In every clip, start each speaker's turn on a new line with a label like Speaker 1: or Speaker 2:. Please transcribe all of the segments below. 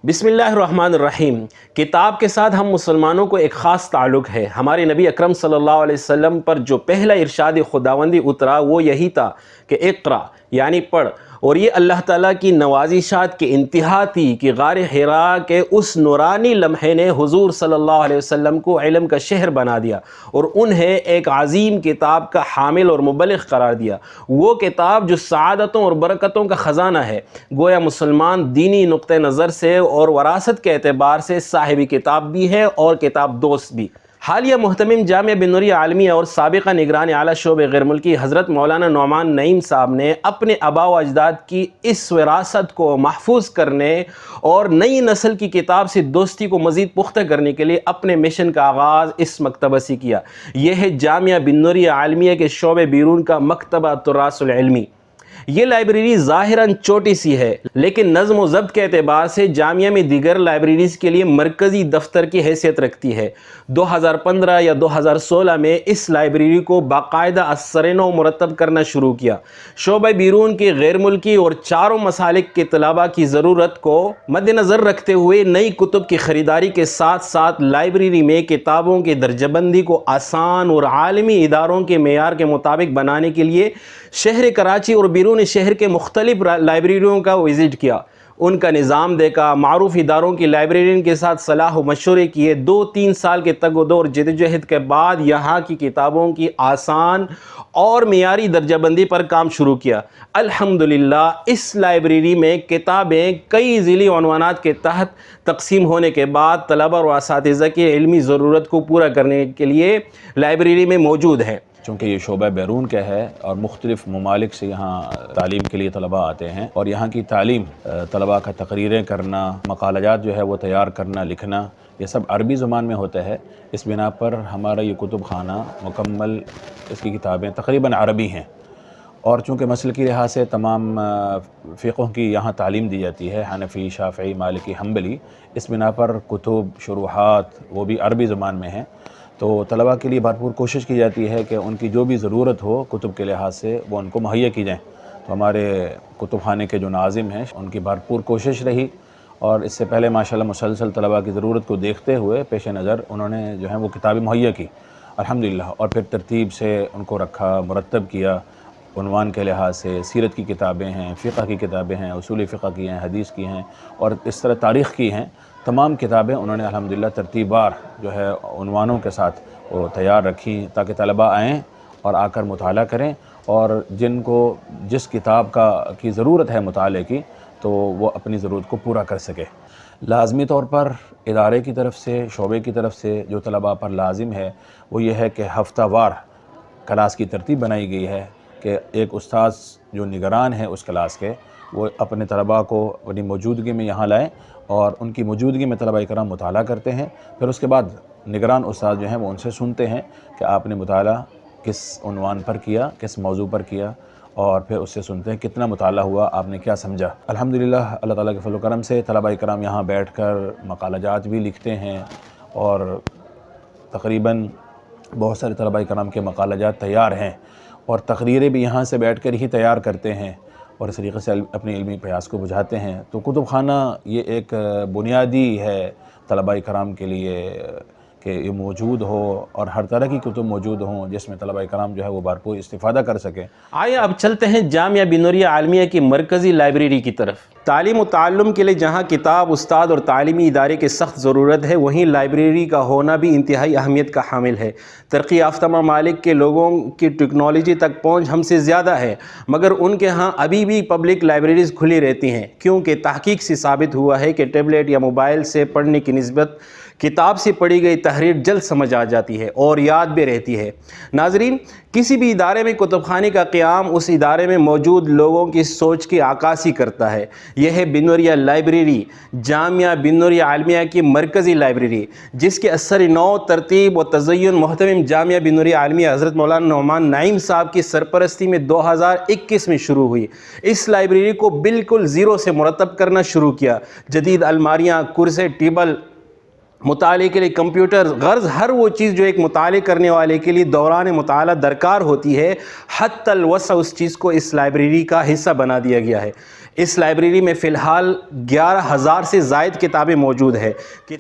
Speaker 1: بسم اللہ الرحمن الرحیم۔ کتاب کے ساتھ ہم مسلمانوں کو ایک خاص تعلق ہے۔ ہمارے نبی اکرم صلی اللہ علیہ وسلم پر جو پہلا ارشاد خداوندی اترا وہ یہی تھا کہ اقرا یعنی پڑھ، اور یہ اللہ تعالیٰ کی نوازشات کی انتہا تھی کہ غار حراء کے اس نورانی لمحے نے حضور صلی اللہ علیہ وسلم کو علم کا شہر بنا دیا اور انہیں ایک عظیم کتاب کا حامل اور مبلغ قرار دیا۔ وہ کتاب جو سعادتوں اور برکتوں کا خزانہ ہے، گویا مسلمان دینی نقطہ نظر سے اور وراثت کے اعتبار سے صاحب کتاب بھی ہے اور کتاب دوست بھی۔ حالیہ محتمم جامعہ بن نوریہ عالمیہ اور سابقہ نگران اعلیٰ شعبہ غیر ملکی حضرت مولانا نعمان نعیم صاحب نے اپنے آباء و اجداد کی اس وراثت کو محفوظ کرنے اور نئی نسل کی کتاب سے دوستی کو مزید پختہ کرنے کے لیے اپنے مشن کا آغاز اس مکتبہ سے کیا۔ یہ ہے جامعہ بن نوریہ عالمیہ کے شعبہ بیرون کا مکتبہ تراث العلمی۔ یہ لائبریری ظاہراً چھوٹی سی ہے، لیکن نظم و ضبط کے اعتبار سے جامعہ میں دیگر لائبریریز کے لیے مرکزی دفتر کی حیثیت رکھتی ہے۔ 2015 یا 2016 میں اس لائبریری کو باقاعدہ اثر نو مرتب کرنا شروع کیا۔ شعبہ بیرون کے غیر ملکی اور چاروں مسالک کے طلباء کی ضرورت کو مد نظر رکھتے ہوئے نئی کتب کی خریداری کے ساتھ ساتھ لائبریری میں کتابوں کی درجہ بندی کو آسان اور عالمی اداروں کے معیار کے مطابق بنانے کے لیے شہر کراچی اور بیرون شہر کے مختلف لائبریریوں کا وزٹ کیا، ان کا نظام دیکھا، معروف اداروں کی لائبریرین کے ساتھ صلاح و مشورے کیے۔ 2-3 سال کے تگ و دو اور جدوجہد کے بعد یہاں کی کتابوں کی آسان اور معیاری درجہ بندی پر کام شروع کیا۔ الحمدللہ اس لائبریری میں کتابیں کئی ذیلی عنوانات کے تحت تقسیم ہونے کے بعد طلباء اور اساتذہ کی علمی ضرورت کو پورا کرنے کے لیے لائبریری میں موجود ہیں۔
Speaker 2: چونکہ یہ شعبہ بیرون کا ہے اور مختلف ممالک سے یہاں تعلیم کے لیے طلباء آتے ہیں، اور یہاں کی تعلیم طلباء کا تقریریں کرنا، مقالجات جو ہے وہ تیار کرنا، لکھنا، یہ سب عربی زبان میں ہوتا ہے۔ اس بنا پر ہمارا یہ کتب خانہ مکمل اس کی کتابیں تقریباً عربی ہیں، اور چونکہ مسلکی لحاظ سے تمام فقہوں کی یہاں تعلیم دی جاتی ہے، حنفی، شافعی، مالکی، حنبلی، اس بنا پر کتب، شروحات وہ بھی عربی زبان میں ہیں۔ تو طلباء کے لیے بھرپور کوشش کی جاتی ہے کہ ان کی جو بھی ضرورت ہو کتب کے لحاظ سے وہ ان کو مہیا کی جائیں۔ تو ہمارے کتب خانے کے جو ناظم ہیں ان کی بھرپور کوشش رہی، اور اس سے پہلے ماشاءاللہ مسلسل طلباء کی ضرورت کو دیکھتے ہوئے پیش نظر انہوں نے جو ہے وہ کتابیں مہیا کی الحمدللہ، اور پھر ترتیب سے ان کو رکھا، مرتب کیا۔ عنوان کے لحاظ سے سیرت کی کتابیں ہیں، فقہ کی کتابیں ہیں، اصول فقہ کی ہیں، حدیث کی ہیں، اور اس طرح تاریخ کی ہیں۔ تمام کتابیں انہوں نے الحمدللہ ترتیب وار جو ہے عنوانوں کے ساتھ وہ تیار رکھیں تاکہ طلباء آئیں اور آ کر مطالعہ کریں، اور جن کو جس کتاب کی ضرورت ہے مطالعے کی تو وہ اپنی ضرورت کو پورا کر سکے۔ لازمی طور پر ادارے کی طرف سے، شعبے کی طرف سے جو طلباء پر لازم ہے وہ یہ ہے کہ ہفتہ وار کلاس کی ترتیب بنائی گئی ہے کہ ایک استاذ جو نگران ہے اس کلاس کے، وہ اپنے طلباء کو اپنی موجودگی میں یہاں لائیں، اور ان کی موجودگی میں طلباء کرام مطالعہ کرتے ہیں۔ پھر اس کے بعد نگران استاد جو ہیں وہ ان سے سنتے ہیں کہ آپ نے مطالعہ کس عنوان پر کیا، کس موضوع پر کیا، اور پھر اس سے سنتے ہیں کتنا مطالعہ ہوا، آپ نے کیا سمجھا۔ الحمدللہ اللہ تعالیٰ کے فضل و کرم سے طلباء کرام یہاں بیٹھ کر مقالجات بھی لکھتے ہیں، اور تقریباً بہت سارے طلباء کرام کے مقالجات تیار ہیں، اور تقریریں بھی یہاں سے بیٹھ کر ہی تیار کرتے ہیں، اور اس طریقے سے اپنی علمی پیاس کو بجھاتے ہیں۔ تو کتب خانہ یہ ایک بنیادی ہے طلباء کرام کے لیے کہ یہ موجود ہو، اور ہر طرح کی کتب موجود ہوں جس میں طلباء کرام جو ہے وہ بھرپور استفادہ کر سکیں۔
Speaker 1: آئیے اب چلتے ہیں جامعہ بن نوریہ عالمیہ کی مرکزی لائبریری کی طرف۔ تعلیم و تعلم کے لیے جہاں کتاب، استاد اور تعلیمی ادارے کی سخت ضرورت ہے، وہیں لائبریری کا ہونا بھی انتہائی اہمیت کا حامل ہے۔ ترقی یافتہ ممالک کے لوگوں کی ٹیکنالوجی تک پہنچ ہم سے زیادہ ہے، مگر ان کے ہاں ابھی بھی پبلک لائبریریز کھلی رہتی ہیں، کیونکہ تحقیق سے ثابت ہوا ہے کہ ٹیبلٹ یا موبائل سے پڑھنے کی نسبت کتاب سے پڑھی گئی تحریر جلد سمجھ آ جاتی ہے اور یاد بھی رہتی ہے۔ ناظرین، کسی بھی ادارے میں کتب خانے کا قیام اس ادارے میں موجود لوگوں کی سوچ کی عکاسی کرتا ہے۔ یہ ہے بن نوریہ لائبریری، جامعہ بن نوریہ عالمیہ کی مرکزی لائبریری، جس کے اثر نو، ترتیب و تزئین محتمم جامعہ بن نوریہ عالمیہ حضرت مولانا نعمان نعیم صاحب کی سرپرستی میں 2021 میں شروع ہوئی۔ اس لائبریری کو بالکل زیرو سے مرتب کرنا شروع کیا۔ جدید الماریاں، کرسے، ٹیبل مطالعے کے لیے کمپیوٹر، غرض ہر وہ چیز جو ایک مطالعے کرنے والے کے لیے دوران مطالعہ درکار ہوتی ہے، حتی الوسع اس چیز کو اس لائبریری کا حصہ بنا دیا گیا ہے۔ اس لائبریری میں فی الحال 11,000 سے زائد کتابیں موجود ہیں۔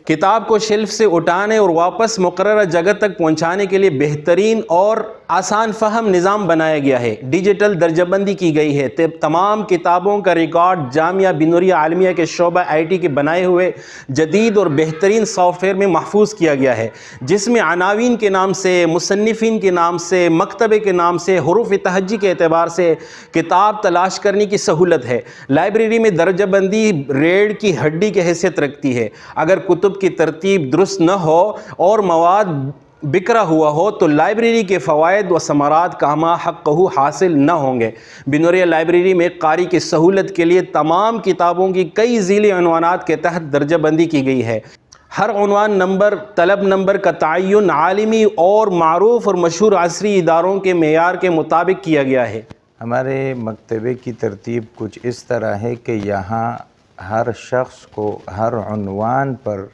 Speaker 1: کتاب کو شیلف سے اٹھانے اور واپس مقررہ جگہ تک پہنچانے کے لیے بہترین اور آسان فہم نظام بنایا گیا ہے۔ ڈیجیٹل درجہ بندی کی گئی ہے۔ تمام کتابوں کا ریکارڈ جامعہ بنوریہ عالمیہ کے شعبہ IT کے بنائے ہوئے جدید اور بہترین سافٹ ویئر میں محفوظ کیا گیا ہے، جس میں عناوین کے نام سے، مصنفین کے نام سے، مکتبے کے نام سے، حروف تہجی کے اعتبار سے کتاب تلاش کرنے کی سہولت ہے۔ لائبریری میں درجہ بندی ریڑھ کی ہڈی کی حیثیت رکھتی ہے۔ اگر کتب کی ترتیب درست نہ ہو اور مواد بکھرا ہوا ہو تو لائبریری کے فوائد و ثمرات کما حقہ حاصل نہ ہوں گے۔ بنوریہ لائبریری میں قاری کی سہولت کے لیے تمام کتابوں کی کئی ذیلی عنوانات کے تحت درجہ بندی کی گئی ہے۔ ہر عنوان نمبر، طلب نمبر کا تعین عالمی اور معروف اور مشہور عصری اداروں کے معیار کے مطابق کیا گیا ہے۔
Speaker 3: ہمارے مکتبے کی ترتیب کچھ اس طرح ہے کہ یہاں ہر شخص کو ہر عنوان پر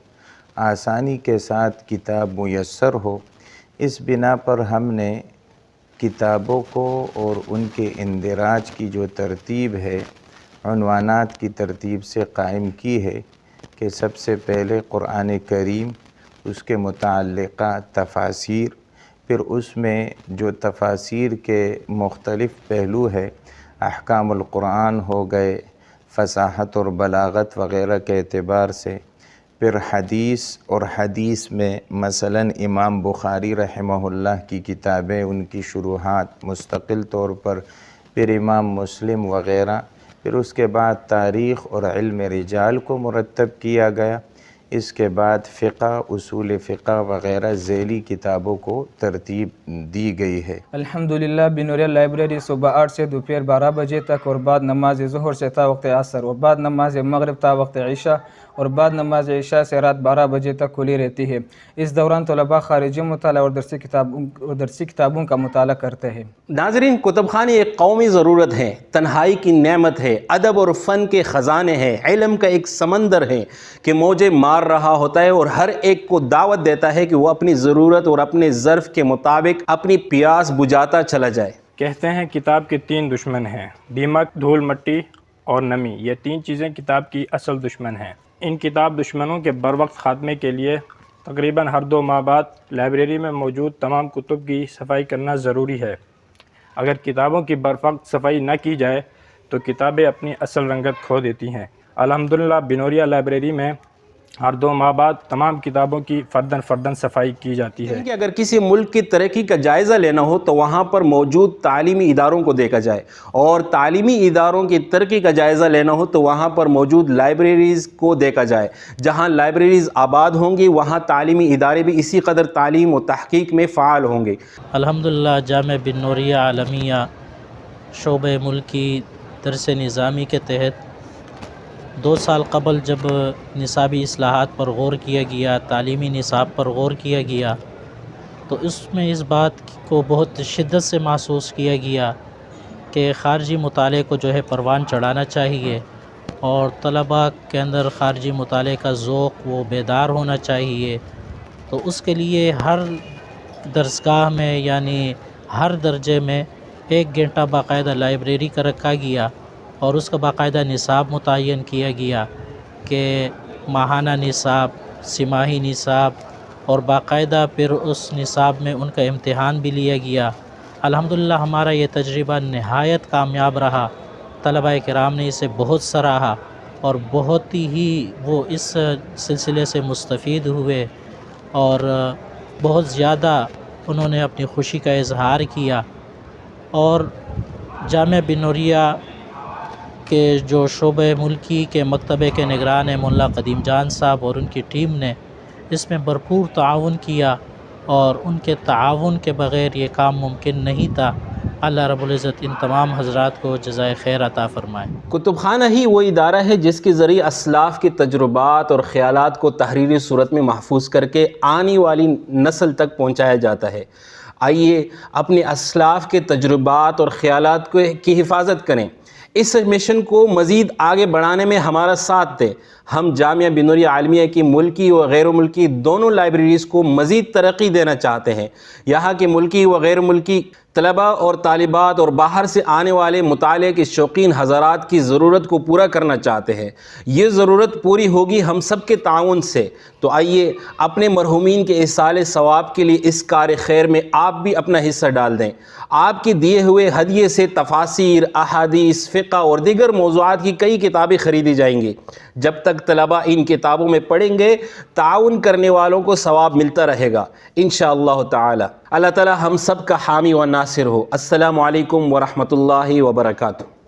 Speaker 3: آسانی کے ساتھ کتاب میسر ہو۔ اس بنا پر ہم نے کتابوں کو اور ان کے اندراج کی جو ترتیب ہے عنوانات کی ترتیب سے قائم کی ہے کہ سب سے پہلے قرآن کریم، اس کے متعلقہ تفاسیر، پھر اس میں جو تفاسیر کے مختلف پہلو ہے، احکام القرآن ہو گئے، فصاحت اور بلاغت وغیرہ کے اعتبار سے، پھر حدیث، اور حدیث میں مثلا امام بخاری رحمہ اللہ کی کتابیں، ان کی شروحات مستقل طور پر، پھر امام مسلم وغیرہ، پھر اس کے بعد تاریخ اور علم رجال کو مرتب کیا گیا۔ اس کے بعد فقہ، اصول فقہ وغیرہ ذیلی کتابوں کو ترتیب دی گئی ہے۔
Speaker 4: الحمدللہ بنوریہ لائبریری صبح 8 سے دوپہر 12 بجے تک، اور بعد نماز ظہر سے تا وقت عصر، اور بعد نماز مغرب تا وقت عشاء، اور بعد نماز عشاء سے رات 12 بجے تک کھلی رہتی ہے۔ اس دوران طلباء خارجی مطالعہ اور درسی کتابوں کا مطالعہ کرتے ہیں۔
Speaker 1: ناظرین، کتب خانے ایک قومی ضرورت ہے، تنہائی کی نعمت ہے، ادب اور فن کے خزانے ہیں، علم کا ایک سمندر ہے کہ موجیں مار رہا ہوتا ہے اور ہر ایک کو دعوت دیتا ہے کہ وہ اپنی ضرورت اور اپنے ظرف کے مطابق اپنی پیاس بجھاتا چلا جائے۔
Speaker 5: کہتے ہیں کتاب کے 3 دشمن ہیں، دیمک، دھول مٹی اور نمی۔ یہ 3 چیزیں کتاب کی اصل دشمن ہیں۔ ان کتاب دشمنوں کے بروقت خاتمے کے لیے تقریباً ہر 2 ماہ بعد لائبریری میں موجود تمام کتب کی صفائی کرنا ضروری ہے۔ اگر کتابوں کی بروقت صفائی نہ کی جائے تو کتابیں اپنی اصل رنگت کھو دیتی ہیں۔ الحمدللہ بنوریہ لائبریری میں ہر 2 ماہ بعد تمام کتابوں کی فرداً صفائی کی جاتی ہے۔
Speaker 1: کہ اگر کسی ملک کی ترقی کا جائزہ لینا ہو تو وہاں پر موجود تعلیمی اداروں کو دیکھا جائے، اور تعلیمی اداروں کی ترقی کا جائزہ لینا ہو تو وہاں پر موجود لائبریریز کو دیکھا جائے۔ جہاں لائبریریز آباد ہوں گی وہاں تعلیمی ادارے بھی اسی قدر تعلیم و تحقیق میں فعال ہوں گے۔
Speaker 6: الحمدللہ جامعہ بنوریہ عالمیہ شعبہ ملکی درس نظامی کے تحت 2 سال قبل جب نصابی اصلاحات پر غور کیا گیا، تعلیمی نصاب پر غور کیا گیا، تو اس میں اس بات کو بہت شدت سے محسوس کیا گیا کہ خارجی مطالعے کو جو ہے پروان چڑھانا چاہیے، اور طلباء کے اندر خارجی مطالعے کا ذوق وہ بیدار ہونا چاہیے۔ تو اس کے لیے ہر درسگاہ میں یعنی ہر درجے میں 1 گھنٹہ باقاعدہ لائبریری کا رکھا گیا، اور اس کا باقاعدہ نصاب متعین کیا گیا کہ ماہانہ نصاب، سماہی نصاب، اور باقاعدہ پھر اس نصاب میں ان کا امتحان بھی لیا گیا۔ الحمدللہ ہمارا یہ تجربہ نہایت کامیاب رہا، طلباء کرام نے اسے بہت سراہا اور بہت ہی وہ اس سلسلے سے مستفید ہوئے، اور بہت زیادہ انہوں نے اپنی خوشی کا اظہار کیا۔ اور جامعہ بنوریہ کے جو شعبہ ملکی کے مکتبے کے نگران ہیں ملا قدیم جان صاحب اور ان کی ٹیم نے اس میں بھرپور تعاون کیا، اور ان کے تعاون کے بغیر یہ کام ممکن نہیں تھا۔ اللہ رب العزت ان تمام حضرات کو جزائے خیر عطا فرمائے۔
Speaker 1: کتب خانہ ہی وہ ادارہ ہے جس کے ذریعے اسلاف کے تجربات اور خیالات کو تحریری صورت میں محفوظ کر کے آنے والی نسل تک پہنچایا جاتا ہے۔ آئیے اپنے اسلاف کے تجربات اور خیالات کی حفاظت کریں۔ اس مشن کو مزید آگے بڑھانے میں ہمارا ساتھ دیں۔ ہم جامعہ بنوریہ عالمیہ کی ملکی و غیر ملکی دونوں لائبریریز کو مزید ترقی دینا چاہتے ہیں۔ یہاں کے ملکی و غیر ملکی طلباء اور طالبات اور باہر سے آنے والے مطالعے کے شوقین حضرات کی ضرورت کو پورا کرنا چاہتے ہیں۔ یہ ضرورت پوری ہوگی ہم سب کے تعاون سے۔ تو آئیے اپنے مرحومین کے ایصال ثواب کے لیے اس کار خیر میں آپ بھی اپنا حصہ ڈال دیں۔ آپ کے دیے ہوئے ہدیے سے تفاسیر، احادیث، فقہ اور دیگر موضوعات کی کئی کتابیں خریدی جائیں گی۔ جب تک طلباء ان کتابوں میں پڑھیں گے، تعاون کرنے والوں کو ثواب ملتا رہے گا انشاءاللہ تعالی۔ اللہ تعالی ہم سب کا حامی و ناصر ہو۔ السلام علیکم ورحمۃ اللہ وبرکاتہ۔